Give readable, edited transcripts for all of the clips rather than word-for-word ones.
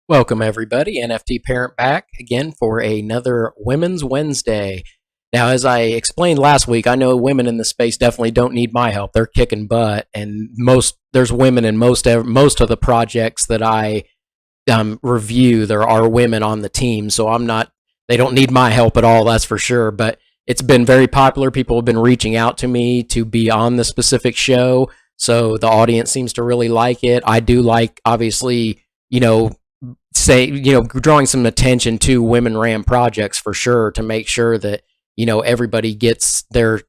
Welcome, everybody. NFTparent back again for another Women's Wednesday. Now, as I explained last week, I know women in this space definitely don't need my help. They're kicking butt, and there's women in most of the projects that I review. There are women on the team, so they don't need my help at all. That's for sure. But it's been very popular. People have been reaching out to me to be on the specific show, so the audience seems to really like it. I do like, obviously, drawing some attention to women ran projects for sure, to make sure that everybody gets their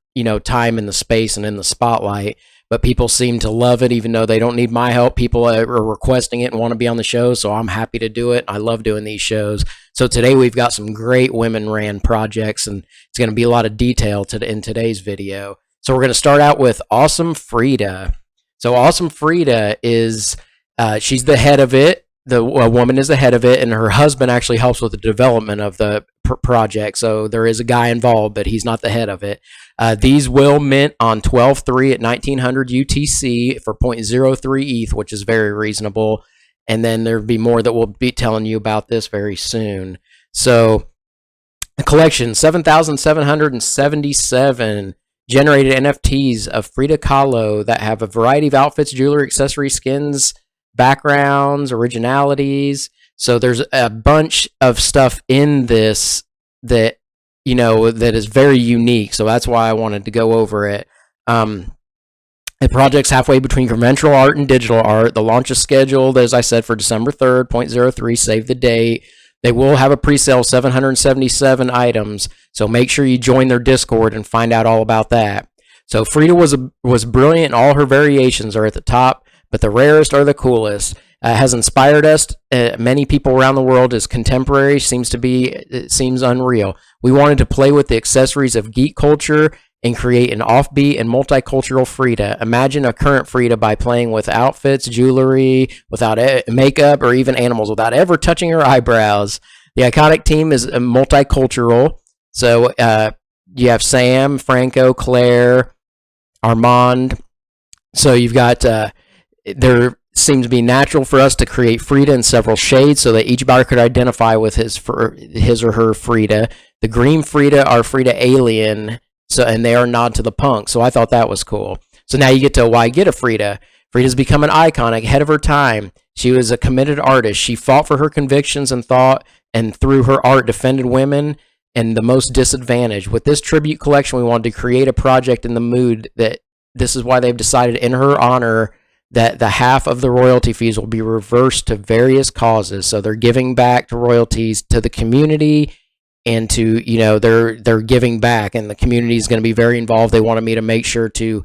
time in the space and in the spotlight. But people seem to love it, even though they don't need my help. People are requesting it and want to be on the show, so I'm happy to do it. I love doing these shows. So today we've got some great women ran projects, and it's going to be a lot of detail in today's video. So we're going to start out with Awesome Frida. So Awesome Frida is she's the head of it. The woman is the head of it, and her husband actually helps with the development of the project. So there is a guy involved, but he's not the head of it. These will mint on 12/3 at 1900 UTC for 0.03 ETH, which is very reasonable. And then there'll be more that we'll be telling you about this very soon. So the collection, 7,777 generated NFTs of Frida Kahlo that have a variety of outfits, jewelry, accessories, skins, backgrounds, originalities. So there's a bunch of stuff in this that that is very unique. So that's why I wanted to go over it. The project's halfway between conventional art and digital art. The launch is scheduled, as I said, for December 3rd, 0.03. Save the date. They will have a pre-sale, 777 items. So make sure you join their Discord and find out all about that. So Frida was brilliant, and all her variations are at the top, but the rarest are the coolest. Has inspired us, many people around the world. Is contemporary, it seems unreal. We wanted to play with the accessories of geek culture and create an offbeat and multicultural Frida. Imagine a current Frida by playing with outfits, jewelry, without makeup, or even animals, without ever touching her eyebrows. The iconic team is multicultural. So you have Sam, Franco, Claire, Armand. So you've got there seems to be natural for us to create Frida in several shades so that each buyer could identify with his or her Frida. The green Frida are Frida Alien, and they are nod to the punk. So I thought that was cool. So now you get to why get a Frida. Frida's become an icon ahead of her time. She was a committed artist. She fought for her convictions and thought, and through her art defended women and the most disadvantaged. With this tribute collection, we wanted to create a project in the mood that this is why they've decided in her honor that the half of the royalty fees will be reversed to various causes. So they're giving back to royalties to the community, and to, they're giving back, and the community is going to be very involved. They wanted me to make sure to,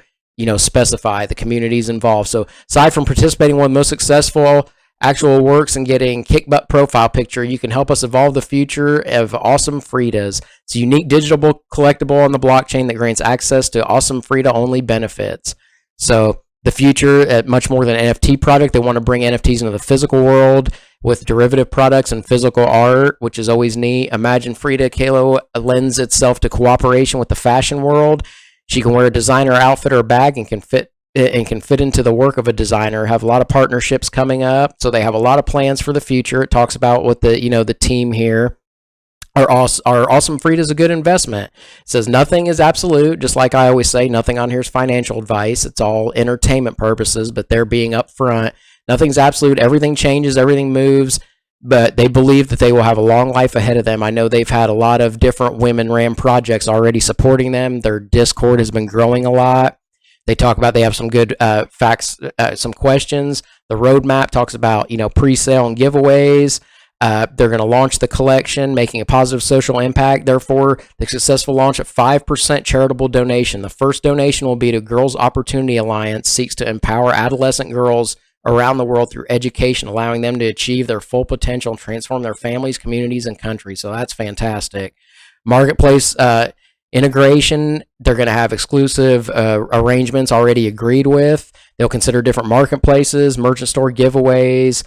specify the community's involved. So aside from participating in one of the most successful actual works and getting kick butt profile picture, you can help us evolve the future of Awesome Fridas. It's a unique digital collectible on the blockchain that grants access to Awesome Frida only benefits. So the future, at much more than an NFT product, they want to bring NFTs into the physical world with derivative products and physical art, which is always neat. Imagine Frida Kahlo lends itself to cooperation with the fashion world. She can wear a designer outfit or bag and can fit into the work of a designer. Have a lot of partnerships coming up, so they have a lot of plans for the future. It talks about what the team here. Our Awesome Frida is a good investment. It says nothing is absolute, just like I always say. Nothing on here is financial advice. It's all entertainment purposes, but they're being upfront. Nothing's absolute. Everything changes. Everything moves. But they believe that they will have a long life ahead of them. I know they've had a lot of different women ran projects already supporting them. Their Discord has been growing a lot. They talk about, they have some good facts, some questions. The roadmap talks about, pre-sale and giveaways. They're going to launch the collection, making a positive social impact. Therefore, the successful launch of 5% charitable donation. The first donation will be to Girls Opportunity Alliance, seeks to empower adolescent girls around the world through education, allowing them to achieve their full potential and transform their families, communities, and countries. So that's fantastic. Marketplace integration, they're going to have exclusive arrangements already agreed with. They'll consider different marketplaces, merchant store giveaways,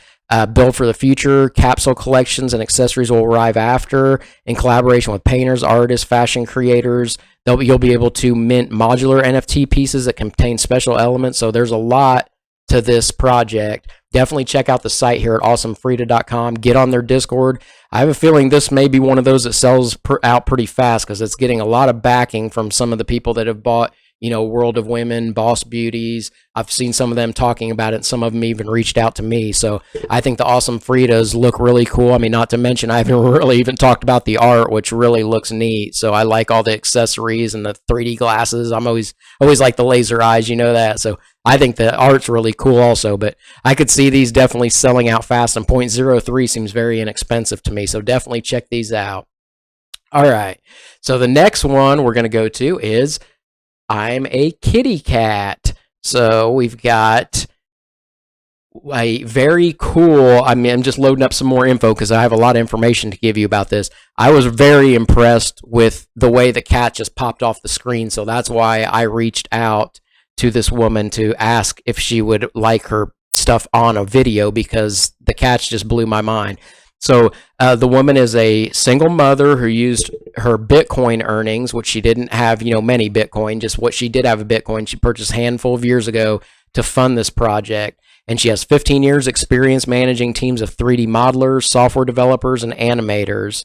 build for the future. Capsule collections and accessories will arrive after in collaboration with painters, artists, fashion creators. You'll be able to mint modular NFT pieces that contain special elements. So there's a lot to this project, definitely check out the site here at awesomefrida.com. Get on their Discord. I have a feeling this may be one of those that sells out pretty fast because it's getting a lot of backing from some of the people that have bought, World of Women, Boss Beauties. I've seen some of them talking about it. Some of them even reached out to me. So I think the Awesome Fridas look really cool. I mean, not to mention, I haven't really even talked about the art, which really looks neat. So I like all the accessories and the 3D glasses. I'm always like the laser eyes, that. So I think the art's really cool also, but I could see these definitely selling out fast, and 0.03 seems very inexpensive to me. So definitely check these out. All right. So the next one we're going to go to is I'm a Kitty Cat. So we've got a very cool, I'm just loading up some more info because I have a lot of information to give you about this. I was very impressed with the way the cat just popped off the screen. So that's why I reached out to this woman to ask if she would like her stuff on a video, because the cats just blew my mind. So the woman is a single mother who used her Bitcoin earnings, which she didn't have, many Bitcoin, just what she did have a Bitcoin. She purchased a handful of years ago to fund this project. And she has 15 years experience managing teams of 3D modelers, software developers, and animators.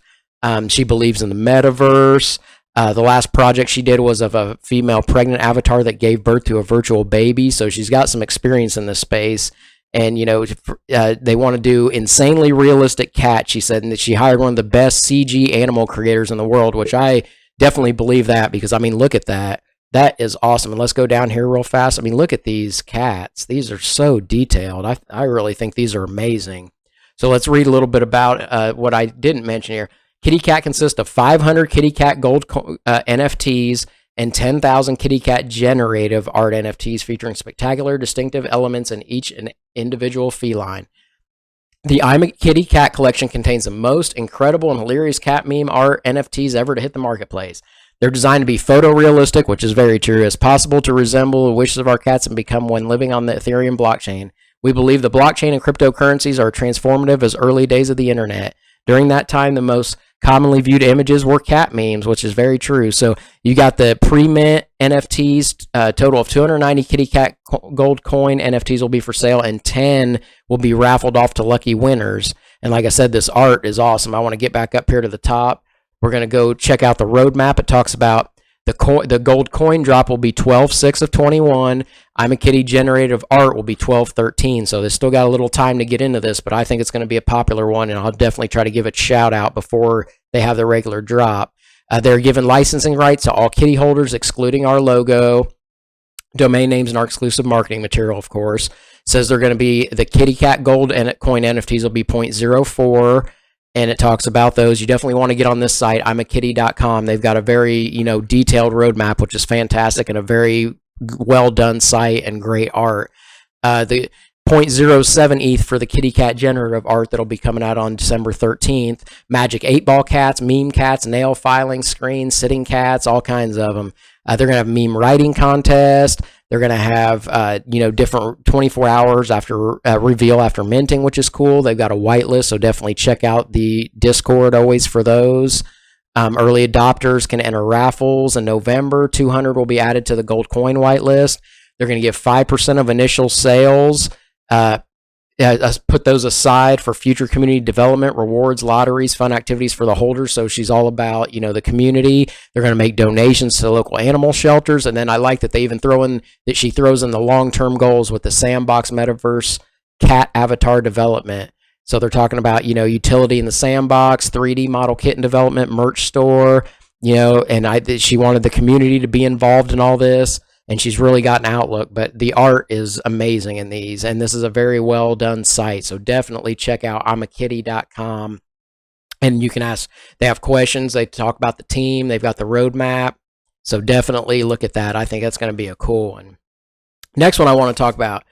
She believes in the metaverse. The last project she did was of a female pregnant avatar that gave birth to a virtual baby. So she's got some experience in this space. And, they want to do insanely realistic cats, she said, and that she hired one of the best CG animal creators in the world, which I definitely believe that, because, look at that. That is awesome. And let's go down here real fast. Look at these cats. These are so detailed. I really think these are amazing. So let's read a little bit about what I didn't mention here. Kitty Cat consists of 500 Kitty Cat gold NFTs and 10,000 Kitty Cat generative art NFTs featuring spectacular, distinctive elements in each individual feline. The I'm a Kitty Cat collection contains the most incredible and hilarious cat meme art NFTs ever to hit the marketplace. They're designed to be photorealistic, which is very true, as possible to resemble the wishes of our cats and become one living on the Ethereum blockchain. We believe the blockchain and cryptocurrencies are transformative as early days of the internet. During that time, the most commonly viewed images were cat memes, which is very true. So you got the pre-mint NFTs, total of 290 Kitty Cat gold coin NFTs will be for sale, and 10 will be raffled off to lucky winners. And like I said, this art is awesome. I want to get back up here to the top. We're going to go check out the roadmap. It talks about the gold coin drop will be 12/6 of 21. I'm a Kitty generative art will be 12/13. So they still got a little time to get into this, but I think it's going to be a popular one, and I'll definitely try to give it a shout out before they have the regular drop. They're given licensing rights to all Kitty holders, excluding our logo, domain names, and our exclusive marketing material, of course. It says they're going to be the Kitty Cat gold and coin NFTs will be 0.04. And it talks about those. You definitely want to get on this site, imakitty.com. They've got a very, detailed roadmap, which is fantastic, and a very well done site and great art. The 0.07 ETH for the Kitty Cat generative art that'll be coming out on December 13th. Magic 8-ball cats, meme cats, nail filing screens, sitting cats, all kinds of them. They're going to have meme writing contest. They're going to have, different 24 hours after reveal after minting, which is cool. They've got a whitelist, so definitely check out the Discord always for those. Early adopters can enter raffles in November. 200 will be added to the gold coin whitelist. They're going to give 5% of initial sales. Put those aside for future community development, rewards, lotteries, fun activities for the holders. So she's all about, the community. They're going to make donations to local animal shelters. And then I like that they even she throws in the long-term goals with the sandbox metaverse cat avatar development. So they're talking about, utility in the sandbox, 3D model kitten development, merch store, and she wanted the community to be involved in all this. And she's really got an outlook, but the art is amazing in these. And this is a very well done site. So definitely check out imakitty.com. And you can ask, they have questions. They talk about the team. They've got the roadmap. So definitely look at that. I think that's going to be a cool one. Next one I want to talk about,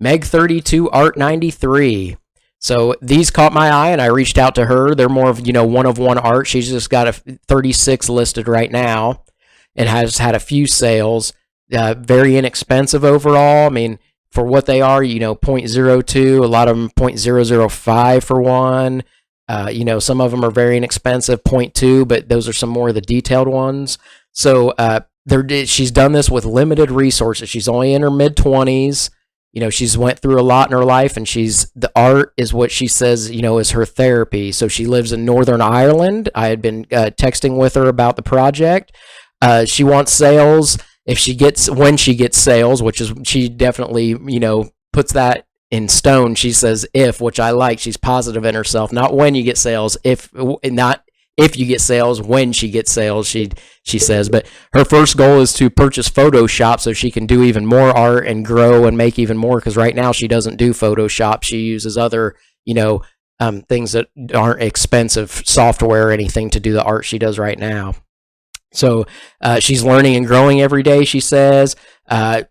Meg32art93. So these caught my eye, and I reached out to her. They're more of, one-of-one art. She's just got a 36 listed right now and has had a few sales. Very inexpensive overall. For what they are, 0.02, a lot of them 0.005 for one. Some of them are very inexpensive, 0.2, but those are some more of the detailed ones. So she's done this with limited resources. She's only in her mid-20s. she's went through a lot in her life, and the art is what she says, is her therapy. So she lives in Northern Ireland. I had been texting with her about the project. She wants sales when she gets sales, which is, she definitely, puts that in stone. She says which I like. She's positive in herself. Not when you get sales, not if you get sales, when she gets sales, she says. But her first goal is to purchase Photoshop so she can do even more art and grow and make even more, because right now she doesn't do Photoshop. She uses other, things that aren't expensive software or anything to do the art she does right now. So she's learning and growing every day, she says.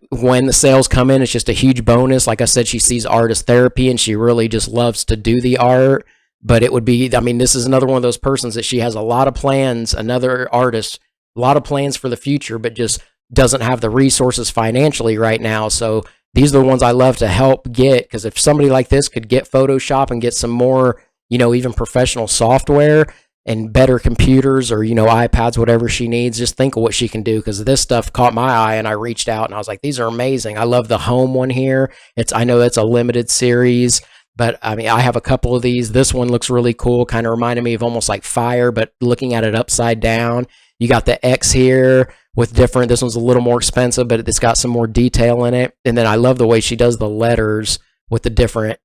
When the sales come in, it's just a huge bonus. Like I said, she sees art as therapy, and she really just loves to do the art. But it would be, this is another one of those persons that she has a lot of plans, another artist, a lot of plans for the future, but just doesn't have the resources financially right now. So these are the ones I love to help get, because if somebody like this could get Photoshop and get some more, even professional software and better computers, or iPads, whatever she needs, just think of what she can do, because this stuff caught my eye and I reached out and I was like, these are amazing. I love the home one here. I know that's a limited series, but I have a couple of these. This one looks really cool, kind of reminded me of almost like fire, but looking at it upside down. You got the X here with different, this one's a little more expensive, but it's got some more detail in it. And then I love the way she does the letters with the different,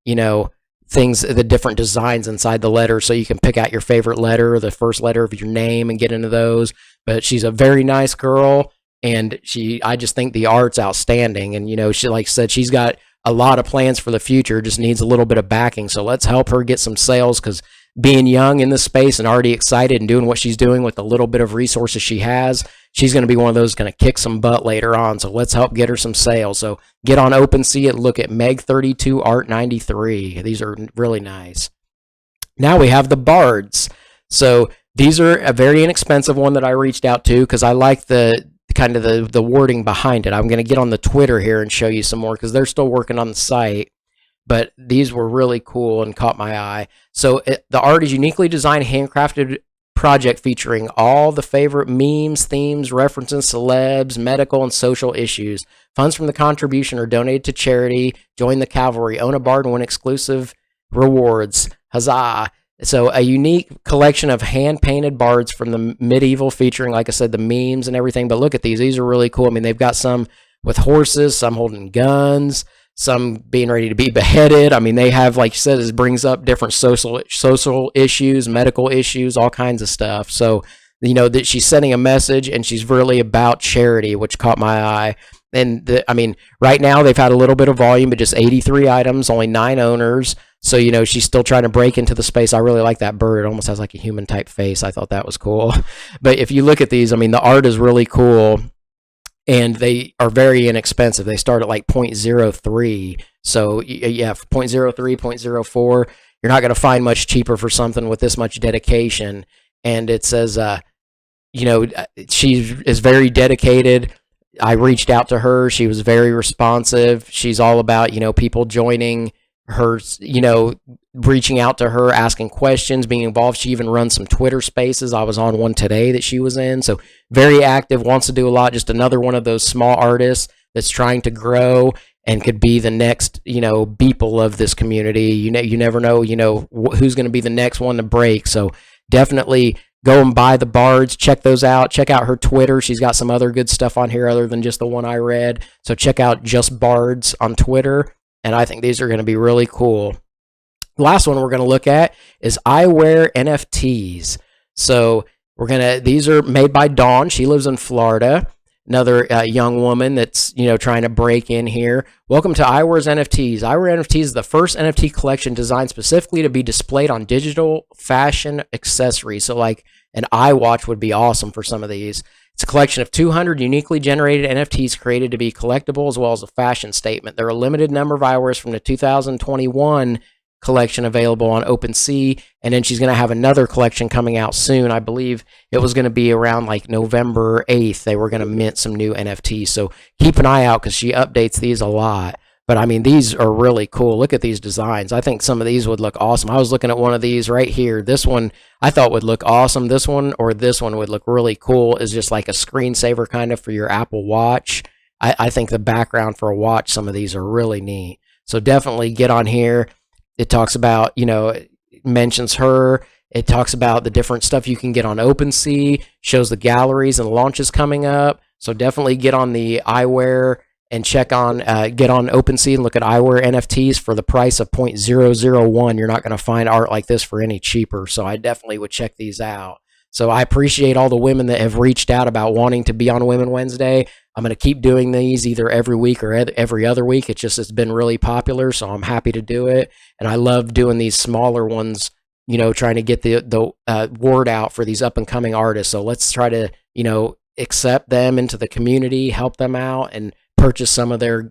things, the different designs inside the letter, so you can pick out your favorite letter, the first letter of your name, and get into those. But she's a very nice girl, and I just think the art's outstanding. And she, like I said, she's got a lot of plans for the future, just needs a little bit of backing. So let's help her get some sales, because being young in this space and already excited and doing what she's doing with the little bit of resources she has, she's going to be one of those going to kick some butt later on. So let's help get her some sales. So get on OpenSea and look at Meg32art93. These are really nice. Now we have the Bards. So these are a very inexpensive one that I reached out to, because I like the kind of the wording behind it. I'm going to get on the Twitter here and show you some more, because they're still working on the site. But these were really cool and caught my eye. So the art is uniquely designed, handcrafted project featuring all the favorite memes, themes, references, celebs, medical, and social issues. Funds from the contribution are donated to charity. Join the cavalry. Own a Bard and win exclusive rewards. Huzzah! So a unique collection of hand-painted bards from the medieval, featuring, like I said, the memes and everything. But look at these. These are really cool. They've got some with horses, some holding guns, some being ready to be beheaded. They have, like you said, it brings up different social issues, medical issues, all kinds of stuff. So, that she's sending a message, and she's really about charity, which caught my eye. And right now they've had a little bit of volume, but just 83 items, only 9 owners. So, she's still trying to break into the space. I really like that bird. It almost has like a human type face. I thought that was cool. But if you look at these, the art is really cool. And they are very inexpensive. They start at like 0.03. So yeah, 0.03, 0.04. You're not going to find much cheaper for something with this much dedication. And it says, she is very dedicated. I reached out to her. She was very responsive. She's all about, people joining her, reaching out to her, asking questions, being involved. She even runs some Twitter spaces. I was on one today that she was in. So very active, wants to do a lot. Just another one of those small artists that's trying to grow and could be the next, Beeple of this community. You never know, who's going to be the next one to break. So definitely go and buy the Bards. Check those out. Check out her Twitter. She's got some other good stuff on here other than just the one I read. So check out Just Bards on Twitter. And I think these are going to be really cool. The last one we're going to look at is iWear NFTs. So these are made by Dawn. She lives in Florida. Another young woman that's, trying to break in here. Welcome to iWear's NFTs. iWear NFTs is the first NFT collection designed specifically to be displayed on digital fashion accessories. So like an iWatch would be awesome for some of these. It's a collection of 200 uniquely generated NFTs created to be collectible as well as a fashion statement. There are a limited number of iWears from the 2021 collection available on OpenSea, and then she's going to have another collection coming out soon. I believe it was going to be around like November 8th. They were going to mint some new NFTs, so keep an eye out because she updates these a lot. But these are really cool. Look at these designs. I think some of these would look awesome. I was looking at one of these right here. This one I thought would look awesome. This one would look really cool. It's just like a screensaver kind of for your Apple Watch. I think the background for a watch, some of these are really neat. So definitely get on here. It talks about, it mentions her. It talks about the different stuff you can get on OpenSea, shows the galleries and launches coming up. So definitely get on the iWear and get on OpenSea and look at iWear NFTs for the price of 0.001. You're not going to find art like this for any cheaper. So I definitely would check these out. So I appreciate all the women that have reached out about wanting to be on Women Wednesday. I'm going to keep doing these either every week or every other week. It's been really popular, so I'm happy to do it. And I love doing these smaller ones, trying to get the word out for these up and coming artists. So let's try to, accept them into the community, help them out, and purchase some of their,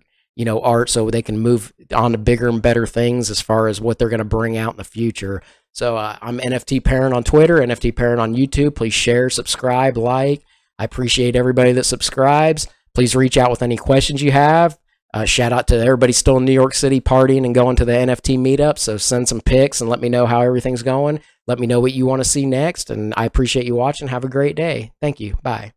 art so they can move on to bigger and better things as far as what they're going to bring out in the future. So I'm NFTparent on Twitter, NFTparent on YouTube. Please share, subscribe, like. I appreciate everybody that subscribes. Please reach out with any questions you have. Shout out to everybody still in New York City partying and going to the NFT meetup. So send some pics and let me know how everything's going. Let me know what you want to see next. And I appreciate you watching. Have a great day. Thank you. Bye.